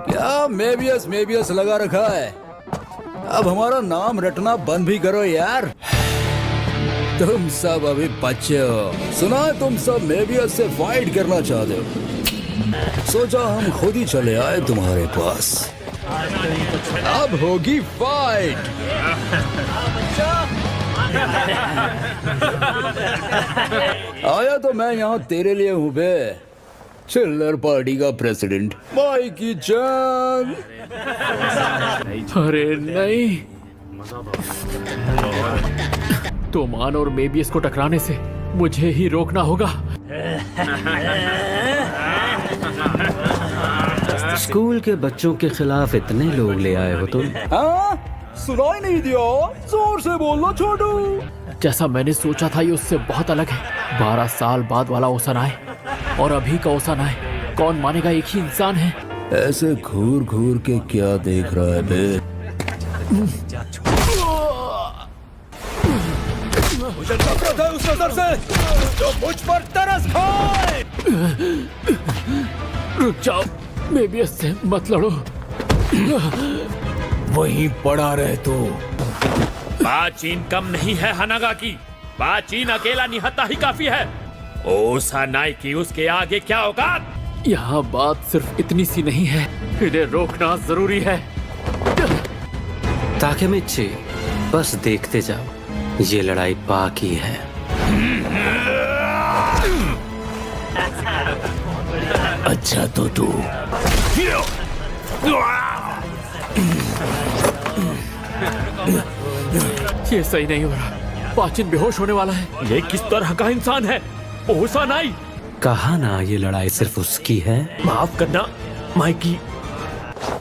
क्या मेबियस मेबियस लगा रखा है? अब हमारा नाम रटना बंद भी करो यार। तुम सब अभी बच्चे हो। सुना है तुम सब मेबियस से फाइट करना चाहते हो। सोचा हम खुद ही चले आए तुम्हारे पास। अब होगी फाइट। आया तो मैं यहाँ तेरे लिए हूँ बे, चिल्लर पार्टी का प्रेसिडेंट माइकी चैन। अरे नहीं, तोमान और मेबियस को टकराने से मुझे ही रोकना होगा। स्कूल के बच्चों के खिलाफ इतने लोग ले आए हो तुम? हाँ, सुनाई नहीं दिया? जोर से बोलो छोटू। जैसा मैंने सोचा था ये उससे बहुत अलग है। 12 साल बाद वाला ओसन आए और अभी का ओसन आए, कौन मानेगा? एक ही इंसान है। ऐसे घूर घूर के क्या देख रहा है बे? मुझे नफरत है उस नजर से जो मुझ पर तरस खाए। रुक जाओ, मेबियस से मत लड़ो। वहीं पड़ा रहे तो। बाचीन कम नहीं है हनागा की। बाचीन अकेला निहत्ता ही काफी है। ओसानाई की उसके आगे क्या औकात? यहाँ बात सिर्फ इतनी सी नहीं है, इन्हें रोकना जरूरी है। ताकेमिची, बस देखते जाओ, ये लड़ाई बाकी है। अच्छा तो तू ये सही नहीं हो रहा। बाचिन बेहोश होने वाला है। ये किस तरह का इंसान है? ओसानाई, कहा ना ये लड़ाई सिर्फ उसकी है। माफ करना माइकी।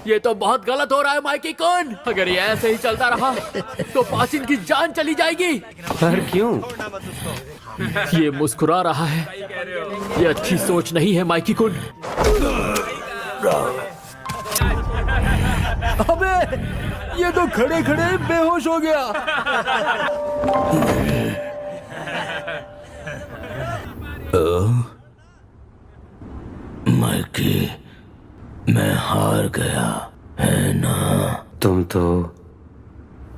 ये तो बहुत गलत हो रहा है माइकी कुन। अगर ये ऐसे ही चलता रहा तो बाचिन की जान चली जाएगी। पर क्यों? ये मुस्कुरा रहा है, ये अच्छी सोच नहीं है माइकी कुन। अबे ये तो खड़े खड़े बेहोश हो गया। माइकी, मैं हार गया है ना? तुम तो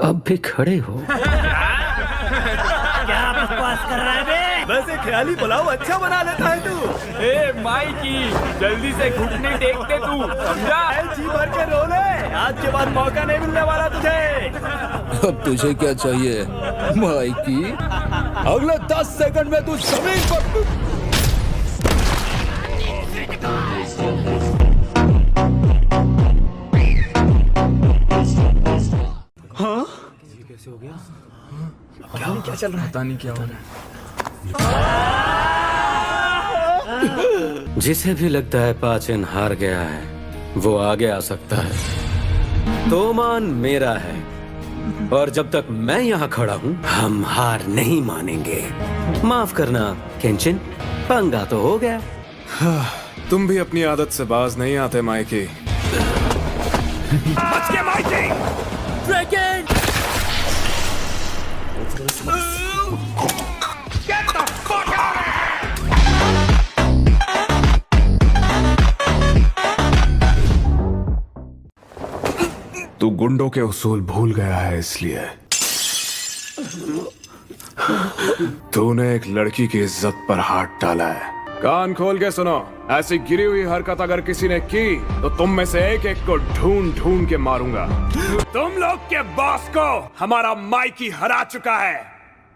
अब भी खड़े हो। वैसे ख्याली पुलाव अच्छा बना लेता है तू। ए माइकी, जल्दी से घुटने टेकते तू, समझा? जी भर के रो ले, आज के बाद मौका नहीं मिलने वाला तुझे। अब तुझे क्या चाहिए माइकी? अगले 10 सेकंड में तू जमीन पर। हाँ? कैसे हो गया? क्या चल रहा है? पता नहीं क्या हो रहा है। जिसे भी लगता है पाचिन हार गया है, वो आगे आ सकता है। तोमान मेरा है और जब तक मैं यहाँ खड़ा हूँ, हम हार नहीं मानेंगे। माफ करना केंचिन, पंगा तो हो गया। तुम भी अपनी आदत से बाज नहीं आते माइकी। बच के माइकी। ड्रैगन! तू गुंडों के उसूल भूल गया है, इसलिए तूने एक लड़की की इज्जत पर हाथ डाला है। कान खोल के सुनो, ऐसी गिरी हुई हरकत अगर किसी ने की तो तुम में से एक एक को ढूंढ ढूंढ के मारूंगा। तुम लोग के बॉस को हमारा माइकी हरा चुका है।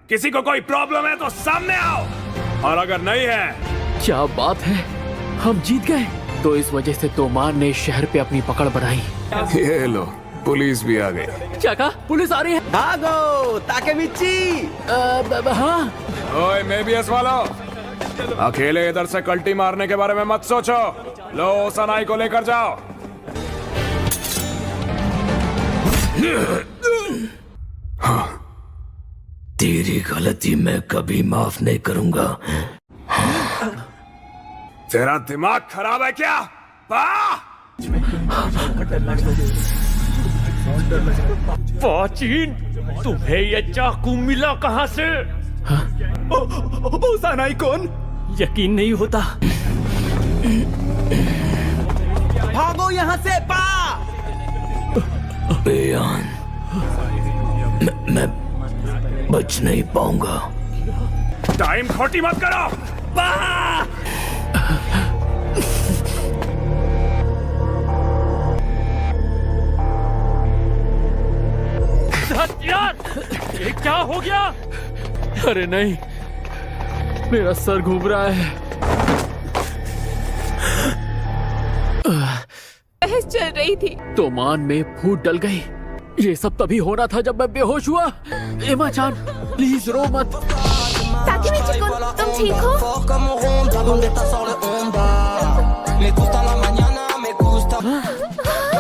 किसी को कोई प्रॉब्लम है तो सामने आओ, और अगर नहीं है। क्या बात है, हम जीत गए। तो इस वजह से तोमान ने शहर पे अपनी पकड़ बढ़ाई। ये लो, पुलिस भी आ गई। क्या कहा? पुलिस आ रही है? भागो ताकेमिची। हाँ। ओए मेबियस वालों, अकेले इधर से कल्टी मारने के बारे में मत सोचो। लो ओसानाई को लेकर जाओ। हाँ, तेरी गलती मैं कभी माफ नहीं करूंगा। तेरा दिमाग खराब है क्या? बाचीन, तुम्हें ये चाकू मिला कहाँ से? ओसानाई कौन? यकीन नहीं होता। भाग भागो यहाँ से पा। बेयान, मैं बच नहीं पाऊंगा। टाइम खोटी मत करो। यार, ये क्या हो गया? अरे नहीं, मेरा सर घूम रहा है। बहस चल रही थी। तोमान में फूट डल गई। ये सब तभी होना था जब मैं बेहोश हुआ। एमा चान, प्लीज रो मत। ताकेमिची कुन, तुम ठीक हो?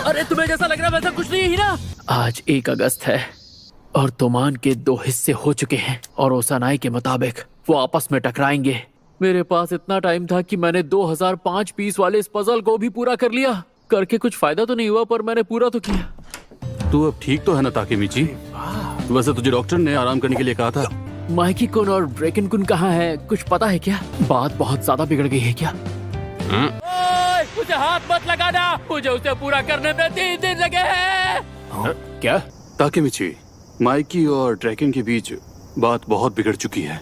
अरे तुम्हें जैसा लग रहा है वैसा कुछ नहीं है ना। आज 1 अगस्त है और तोमान के 2 हिस्से हो चुके हैं और ओसानाई के मुताबिक वो आपस में टकराएंगे। मेरे पास इतना टाइम था कि मैंने 2005 पीस वाले इस पजल को भी पूरा कर लिया। करके कुछ फायदा तो नहीं हुआ पर मैंने पूरा तो किया। तू अब ठीक तो है ना ताकेमिची? वैसे तुझे डॉक्टर ने आराम करने के लिए कहा था। माइकी कुन और ड्रेकन कुन कहाँ है? कुछ पता है क्या? बात बहुत ज्यादा बिगड़ गई है क्या? मुझे हाथ मत लगाना, मुझे उसे पूरा करने में 3 दिन लगे हैं। क्या? ताकेमिची, माइकी और ड्रैकन के बीच बात बहुत बिगड़ चुकी है।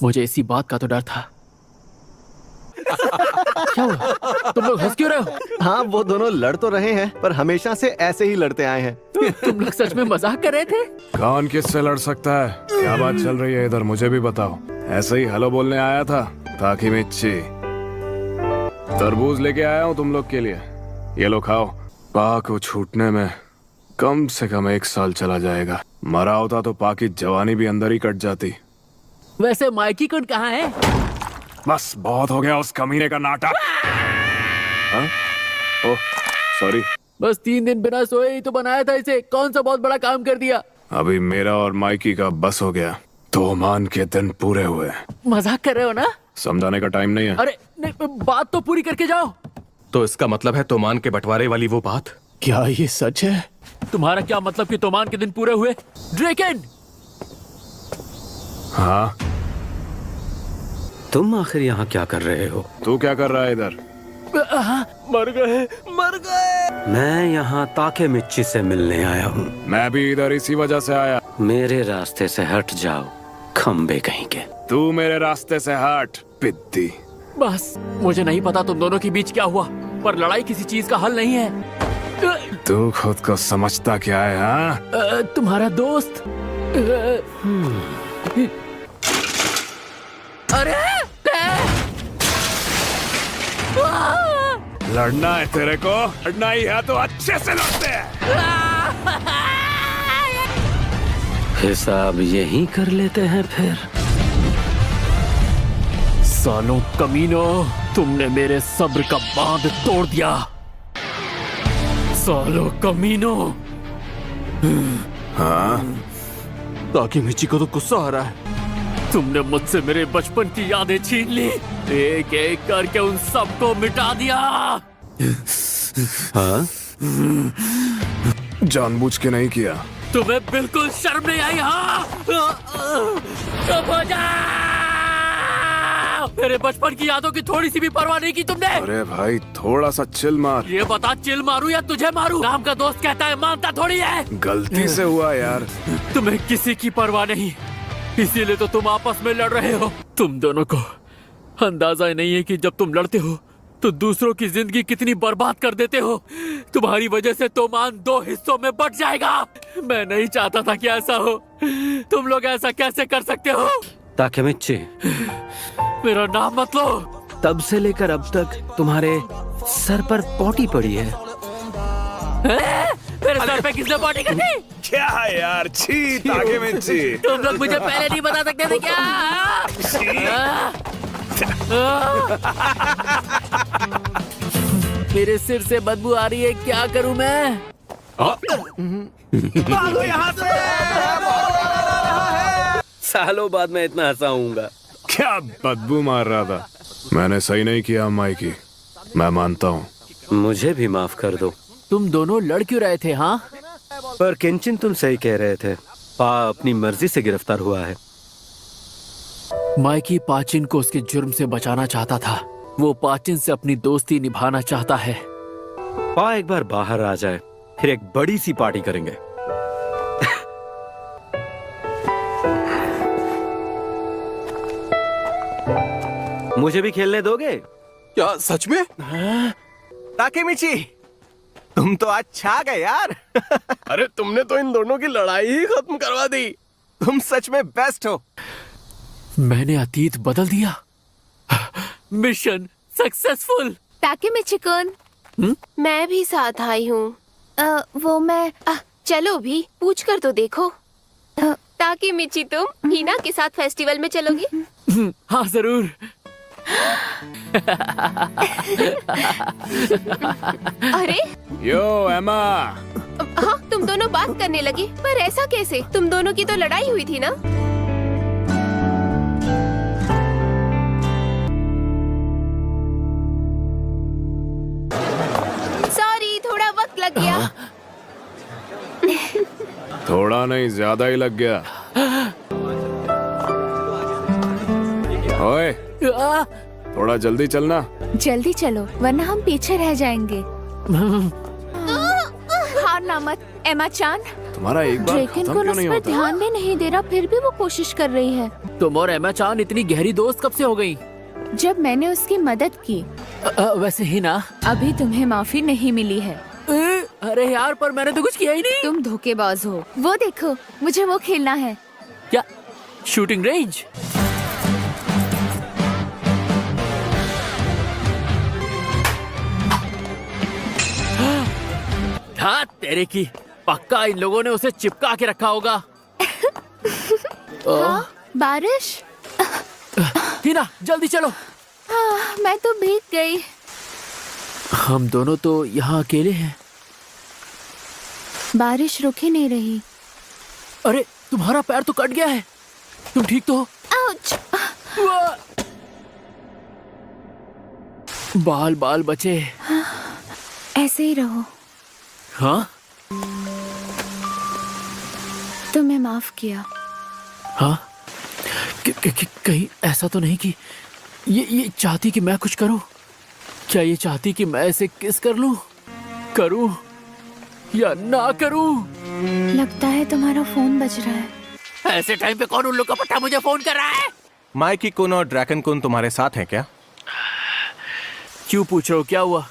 मुझे इसी बात का तो डर था। क्या हुआ? तुम लोग हंस क्यों रहे हो? हाँ, वो दोनों लड़ तो रहे हैं पर हमेशा से ऐसे ही लड़ते आए हैं। तुम लोग सच में मजाक कर रहे थे? कौन किससे लड़ सकता है? क्या बात चल रही है इधर, मुझे भी बताओ। ऐसे ही हेलो बोलने आया था। ताकेमिची, तरबूज लेके आया हूँ तुम लोग के लिए, ये लो खाओ। पा को छूटने में कम से कम 1 साल चला जाएगा। मरा होता तो पा की जवानी भी अंदर ही कट जाती। वैसे माइकी कुन कहाँ है? बस बहुत हो गया उस कमीने का नाटक। हाँ? Oh sorry. बस 3 दिन बिना सोए ही तो बनाया था इसे। कौन सा बहुत बड़ा काम कर दिया? अभी मेरा और माइकी का बस हो गया। तोमान के दिन पूरे हुए। मजाक कर रहे हो ना? समझाने का टाइम नहीं है। अरे नहीं, बात तो पूरी करके जाओ। तो इसका मतलब है तोमान के बंटवारे वाली वो बात? क्या ये सच है? तुम्हारा क्या मतलब कि तोमान के दिन पूरे हुए? ड्रेकन! हाँ, तुम आखिर यहाँ क्या कर रहे हो? तू क्या कर रहा है इधर? मर गए। मैं यहाँ ताकेमिची से मिलने आया हूँ। मैं भी इधर इसी वजह से आया। मेरे रास्ते से हट जाओ, खंबे कहीं के। तू मेरे रास्ते से हट, पिद्दी। बस मुझे नहीं पता तुम दोनों के बीच क्या हुआ, पर लड़ाई किसी चीज का हल नहीं है। तू खुद को समझता क्या है? हाँ, तुम्हारा दोस्त। अरे लड़ना है तेरे को? लड़ना ही है तो अच्छे से लड़ते हैं। हिसाब यही कर लेते हैं फिर। सालों कमीनों, तुमने मेरे सब्र का बांध तोड़ दिया। सालों कमीनों। हाँ, ताकेमिची को तो गुस्सा आ रहा है। तुमने मुझसे मेरे बचपन की यादें छीन ली, एक एक करके उन सबको मिटा दिया। हाँ? जानबूझ के नहीं किया। तुम्हें बिल्कुल शर्म नहीं आई? हाँ, चुप हो जाओ। मेरे बचपन की यादों की थोड़ी सी भी परवाह नहीं की तुमने। अरे भाई थोड़ा सा चिल मार। ये बता, चिल मारूं या तुझे मारूं? नाम का दोस्त कहता है, मानता थोड़ी है। गलती से हुआ यार। तुम्हें किसी की परवाह नहीं, इसीलिए तो तुम आपस में लड़ रहे हो। तुम दोनों को अंदाजा ही नहीं है कि जब तुम लड़ते हो तो दूसरों की जिंदगी कितनी बर्बाद कर देते हो। तुम्हारी वजह से तोमान 2 हिस्सों में बट जाएगा। मैं नहीं चाहता था कि ऐसा हो। तुम लोग ऐसा कैसे कर सकते हो? ताकेमिची, मेरा नाम मत लो। तब से लेकर अब तक तुम्हारे सर पर पोटी पड़ी है। मेरे सर पे किसने पार्टी कर दी? क्या है यार? छी ताकेमिची। तुम लोग मुझे पहले नहीं बता सकते थे क्या? मेरे सिर से बदबू आ रही है, क्या करूं मैं? भागो यहाँ से। सालों बाद मैं इतना हंसाऊंगा। क्या बदबू मार रहा था? मैंने सही नहीं किया माइकी, मैं मानता हूँ। मुझे भी माफ कर दो। तुम दोनों लड़ क्यों रहे थे? हाँ, पर किंचिन तुम सही कह रहे थे। पा अपनी मर्जी से गिरफ्तार हुआ है। माइकी पाचिन को उसके जुर्म से बचाना चाहता था। वो पाचिन से अपनी दोस्ती निभाना चाहता है। पा एक बार बाहर आ जाए, फिर एक बड़ी सी पार्टी करेंगे। मुझे भी खेलने दोगे? क्या सच में? ताकेमिची, तुम तो आज छा गए यार। अरे तुमने तो इन दोनों की लड़ाई ही खत्म करवा दी। तुम सच में बेस्ट हो। मैंने अतीत बदल दिया। Mission successful. ताकेमिची-कुन, मैं भी साथ आई हूँ। वो मैं चलो भी पूछ कर तो देखो। ताकेमिची, तुम हीना के साथ फेस्टिवल में चलोगी? हाँ जरूर। अरे यो एमा, हाँ, तुम दोनों बात करने लगे, पर ऐसा कैसे? तुम दोनों की तो लड़ाई हुई थी ना? सॉरी, थोड़ा वक्त लग गया। थोड़ा नहीं ज्यादा ही लग गया। ओए, थोड़ा जल्दी चलना। जल्दी चलो वरना हम पीछे रह जाएंगे। हारना मत एमा चान। तुम्हारा एक बार ड्रेकन खत्म को क्यों उस नहीं पर होता? ध्यान भी नहीं दे रहा, फिर भी वो कोशिश कर रही है। तुम और एमा चान इतनी गहरी दोस्त कब से हो गई? जब मैंने उसकी मदद की। वैसे ही ना। अभी तुम्हें माफी नहीं मिली है। अरे यार, पर मैंने तो कुछ किया ही नहीं। तुम धोखेबाज हो। वो देखो, मुझे वो खेलना है। क्या? Shooting range? हाँ तेरे की, पक्का इन लोगों ने उसे चिपका के रखा होगा। हाँ, बारिश। हीना जल्दी चलो। हाँ, मैं तो भीग गई। हम दोनों तो यहाँ अकेले हैं। बारिश रुक ही नहीं रही। अरे तुम्हारा पैर तो कट गया है, तुम ठीक तो हो? आउच! बाल बाल बचे। ऐसे ही रहो। हाँ तुम्हें माफ किया। हाँ, कहीं ऐसा तो नहीं कि ये चाहती कि मैं कुछ करूं? क्या ये चाहती कि मैं इसे किस कर लूं? करूं या ना करूं? लगता है तुम्हारा फोन बज रहा है। ऐसे टाइम पे कौन उन लोग का पट्टा मुझे फोन कर रहा है? माइकी कुन और ड्रैकन कुन तुम्हारे साथ हैं क्या? क्यों पूछ रहे हो, क्या हुआ?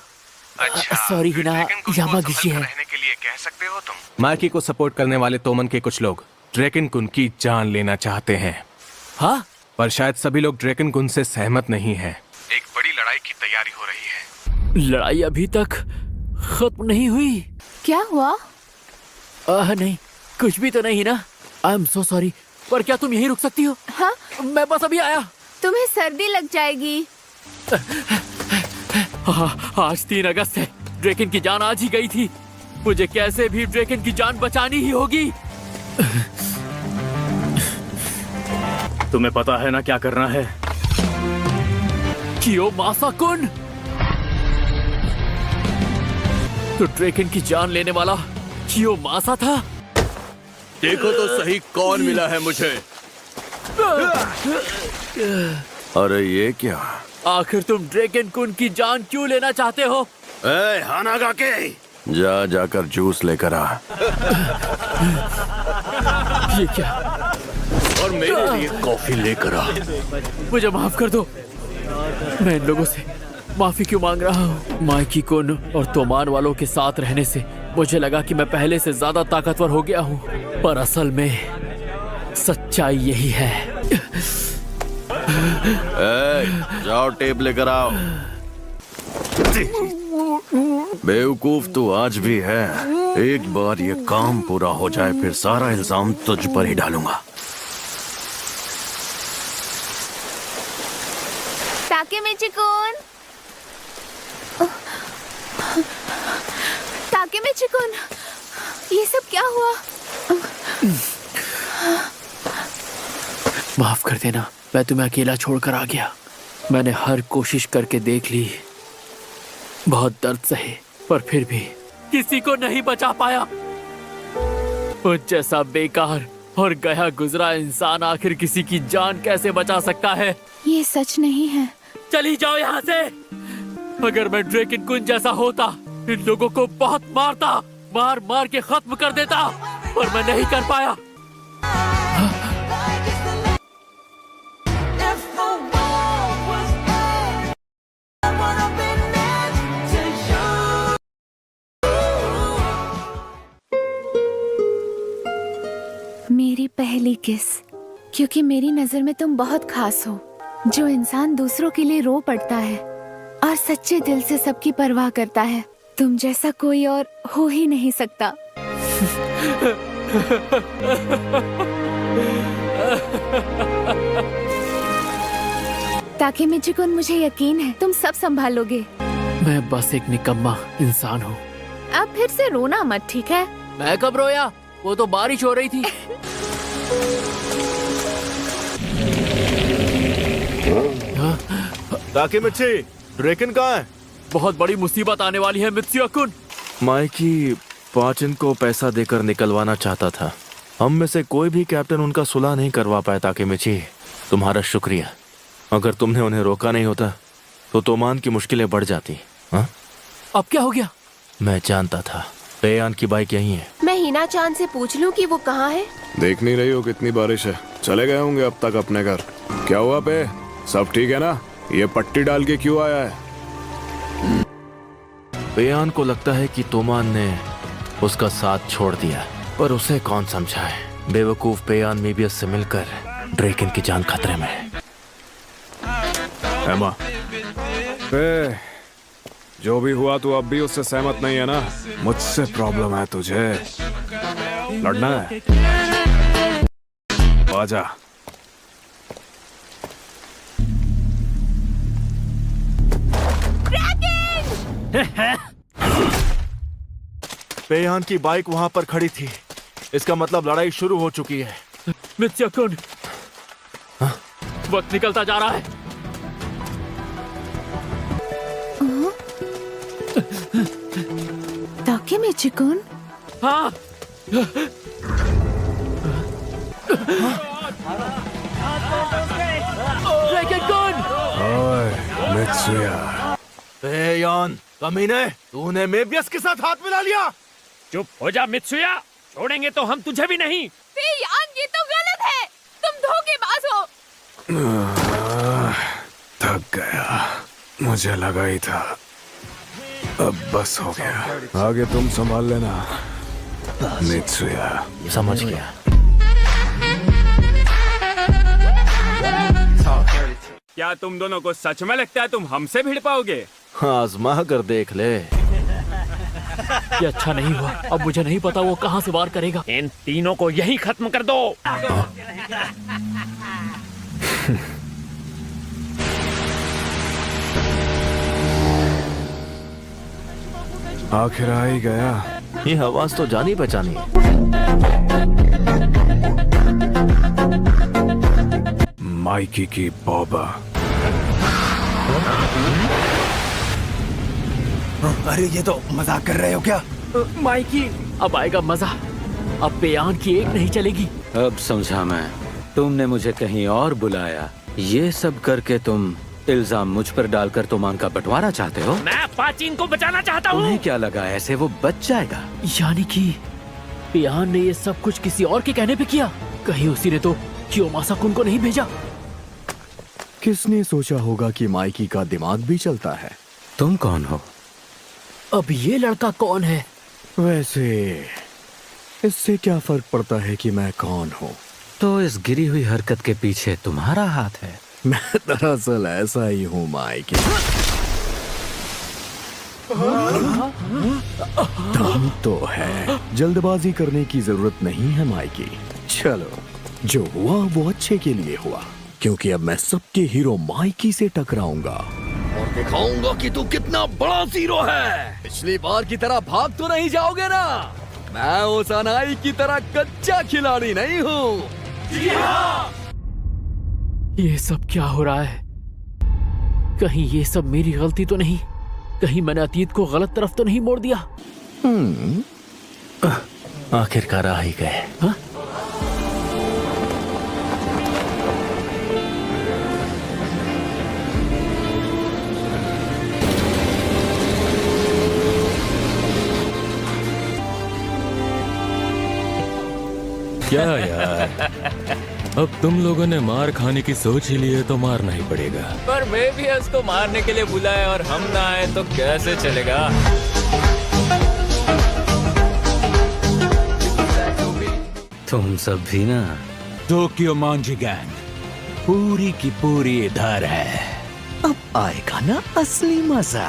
सॉरी हिना, यामागिची है। रहने के लिए कह सकते हो तुम। माइकी को सपोर्ट करने वाले तोमन के कुछ लोग ड्रैकन कुन की जान लेना चाहते हैं। हाँ, पर शायद सभी लोग ड्रैकन कुन से सहमत नहीं हैं। एक बड़ी लड़ाई की तैयारी हो रही है। लड़ाई अभी तक खत्म नहीं हुई। क्या हुआ? नहीं, कुछ भी तो नहीं ना। आई एम सो सॉरी, पर क्या तुम यहीं रुक सकती हो? हाँ, मैं बस अभी आया। तुम्हें सर्दी लग जाएगी। हाँ, आज 3 अगस्त है। ड्रैकन की जान आज ही गई थी। मुझे कैसे भी ड्रैकन की जान बचानी ही होगी। तुम्हें पता है ना क्या करना है? कियोमासा कुन, तो ड्रैकन की जान लेने वाला कियोमासा था। देखो तो सही कौन मिला है मुझे। अरे ये क्या? आखिर तुम ड्रैकन कुन की जान क्यों लेना चाहते हो? ए हानागाके, जाकर जूस लेकर आ। ये क्या? और मेरे लिए कॉफी लेकर आ। मुझे माफ कर दो। मैं इन लोगों से माफी क्यों मांग रहा हूँ? माइकी कुन और तोमान वालों के साथ रहने से मुझे लगा कि मैं पहले से ज्यादा ताकतवर हो गया हूँ, पर असल में सच्चाई यही है। जाओ टेप लेकर आओ। बेवकूफ तू आज भी है। एक बार ये काम पूरा हो जाए फिर सारा इल्जाम तुझ पर ही डालूंगा। ताकेमिची-कुन, ताकेमिची-कुन, ये सब क्या हुआ? माफ कर देना, मैं तुम्हें अकेला छोड़कर आ गया। मैंने हर कोशिश करके देख ली, बहुत दर्द सहे, पर फिर भी किसी को नहीं बचा पाया। उस जैसा बेकार और गया गुजरा इंसान आखिर किसी की जान कैसे बचा सकता है? ये सच नहीं है। चली जाओ यहाँ से। अगर मैं ड्रैकन कुन जैसा होता इन लोगों को बहुत मारता, मार मार के खत्म कर देता, पर मैं नहीं कर पाया। मेरी पहली किस, क्योंकि मेरी नजर में तुम बहुत खास हो। जो इंसान दूसरों के लिए रो पड़ता है और सच्चे दिल से सबकी परवाह करता है, तुम जैसा कोई और हो ही नहीं सकता। ताकि मिचिकुन, मुझे यकीन है तुम सब संभालोगे। मैं बस एक निकम्मा इंसान हूँ। अब फिर से रोना मत, ठीक है? मैं कब रोया? वो तो बारिश हो रही थी। ताकेमिची, ड्रैकन कहाँ है? बहुत बड़ी मुसीबत आने वाली है मित्सुया-कुन। माइकी पाचिन को पैसा देकर निकलवाना चाहता था। हम में से कोई भी कैप्टन उनका सुलह नहीं करवा पाया। ताकेमिची, तुम्हारा शुक्रिया। अगर तुमने उन्हें रोका नहीं होता तो तोमान की मुश्किलें बढ़ जाती। हाँ? अब क्या हो गया? मैं जानता था पेयान की बाइक यहीं है। मैं हिना चांद से पूछ लूं कि वो कहाँ है? देख नहीं रही हो कितनी बारिश है? चले गए होंगे अब तक अपने घर। क्या हुआ पे? सब ठीक है ना? ये पट्टी डाल के क्यों आया है? पेयान को लगता है कि तोमान ने उसका साथ छोड़ दिया, पर उसे कौन समझाए। बेवकूफ पेयान मेबियस से मिलकर ड्रैकन की जान खतरे में है। एमा, जो भी हुआ तू अब भी उससे सहमत नहीं है ना? मुझसे प्रॉब्लम है तुझे? लड़ना है? आजा। पेयान की बाइक वहां पर खड़ी थी। इसका मतलब लड़ाई शुरू हो चुकी है। मित्सुया-कुन, वक्त निकलता जा रहा है। ताकेमिची-कुन? हाँ। ड्रैकन-कुन! ओए मित्सुया। पेयान कमीने, तूने मेबियस के साथ हाथ मिला लिया। चुप हो जा मित्सुया, छोड़ेंगे तो हम तुझे भी नहीं। पेयान, ये तो गलत है। तुम धोखेबाज हो। थक गया, मुझे लगा ही था। अब बस हो गया। आगे तुम संभाल लेना मित्सुया। समझ गया। क्या तुम दोनों को सच में लगता है तुम हमसे भिड़ पाओगे? आजमा कर देख ले। ये अच्छा नहीं हुआ। अब मुझे नहीं पता वो कहाँ से वार करेगा। इन तीनों को यहीं खत्म कर दो। आखिर आ ही गया। ये आवाज तो जानी पहचानी है। माइकी की बॉबा। अरे ये तो मजाक कर रहे हो क्या? माइकी, अब आएगा मजा। अब पेयान की एक नहीं चलेगी। अब समझा मैं। तुमने मुझे कहीं और बुलाया। ये सब करके तुम इल्जाम मुझ पर डालकर तोमान का बंटवारा चाहते हो? मैं पाचीन को बचाना चाहता हूँ। तुम्हें क्या लगा ऐसे वो बच जाएगा? यानी कि पेयान ने ये सब कुछ किसी और के कहने पे किया? कहीं उसी ने तो कियोमासा-कुन को नहीं भेजा? किसने सोचा होगा कि माइकी का दिमाग भी चलता है? तुम कौन हो? अब ये लड़का कौन है? वैसे इससे क्या फर्क पड़ता है कि मैं कौन हूँ? तो इस गिरी हुई हरकत के पीछे तुम्हारा हाथ है। मैं दरअसल ऐसा ही हूँ माइकी। दम तो है, जल्दबाजी करने की जरूरत नहीं है माइकी। चलो, जो हुआ वो अच्छे के लिए हुआ, क्योंकि अब मैं सबके हीरो माइकी से टकराऊंगा और दिखाऊंगा कि तू कितना बड़ा हीरो है। पिछली बार की तरह भाग तो नहीं जाओगे ना? मैं ओसानाई की तरह कच्चा खिलाड़ी नहीं हूँ। ये सब क्या हो रहा है? कहीं ये सब मेरी गलती तो नहीं? कहीं मैंने अतीत को गलत तरफ तो नहीं मोड़ दिया? आखिरकार आ ही गए। हाँ? क्या यार, अब तुम लोगों ने मार खाने की सोच ही ली है तो मारना ही पड़ेगा। पर मैं भी उसको मारने के लिए बुलाए और हम ना आए तो कैसे चलेगा? तुम सब भी ना। टोक्यो मांझी गैंग पूरी की पूरी इधर है। अब आएगा ना असली मजा।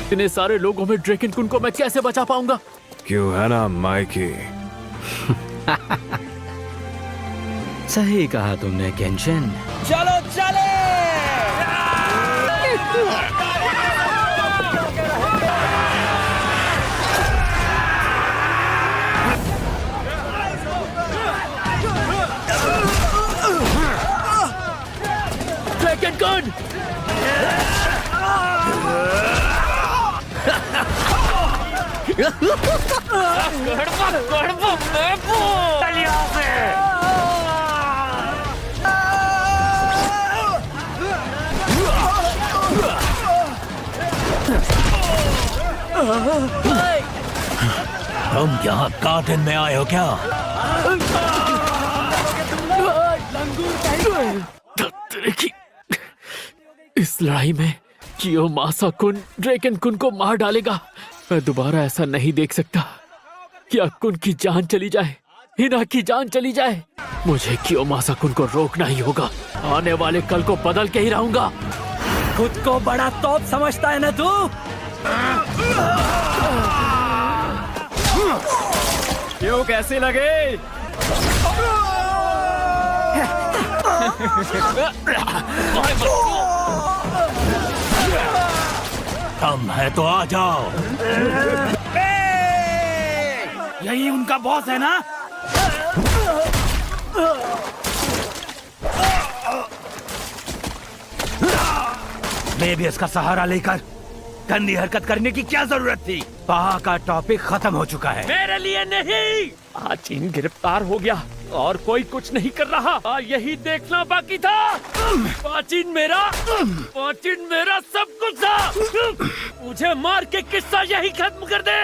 इतने सारे लोगों में ड्रैगन कुन को मैं कैसे बचा पाऊंगा? क्यों है ना माइकी? सही कहा तुमने केंशन। चलो चले। ड्रैगन कुन! तुम यहाँ गार्डन में आए हो क्या? इस लड़ाई में कियोमासा कुन ड्रैगन कुन को मार डालेगा। मैं दोबारा ऐसा नहीं देख सकता कि कुन की जान चली जाए, हिना की जान चली जाए। मुझे कियोमासा कुन को रोकना ही होगा। आने वाले कल को बदल के ही रहूंगा। खुद को बड़ा तोप समझता है ना तू? क्यों, कैसे लगे? कम है तो आ जाओ। यही उनका बॉस है ना? मैं भी इसका सहारा लेकर गंदी हरकत करने की क्या जरूरत थी? पहा का टॉपिक खत्म हो चुका है। मेरे लिए नहीं। पाचीन गिरफ्तार हो गया और कोई कुछ नहीं कर रहा। यही देखना बाकी था। पाचीन मेरा सब कुछ था। मुझे मार के किस्सा यही खत्म कर दे।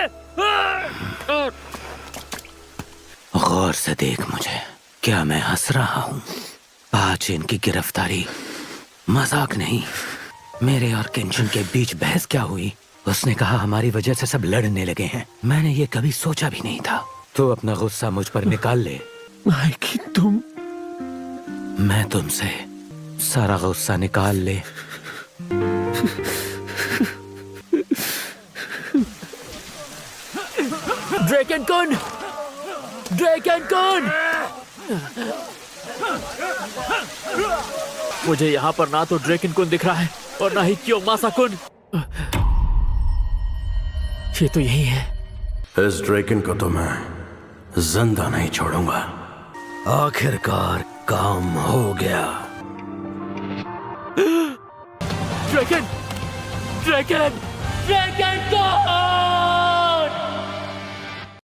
गौर से देख मुझे। क्या मैं हंस रहा हूँ? पाचीन की गिरफ्तारी मजाक नहीं। मेरे और केंशन के बीच बहस क्या हुई? उसने कहा हमारी वजह से सब लड़ने लगे हैं। मैंने ये कभी सोचा भी नहीं था। तू अपना गुस्सा मुझ पर निकाल ले। माइकी, तुम। मैं तुमसे सारा गुस्सा निकाल ले। ड्रैगन कुन! ड्रैगन कुन! मुझे यहाँ पर ना तो ड्रैगन कुन दिख रहा है और ना ही कियोमासा कुन। ये तो यही है। इस ड्रैगन को तो मैं जिंदा नहीं छोड़ूंगा। आखिरकार काम हो गया। ड्रैगन! ड्रैगन! ड्रैगन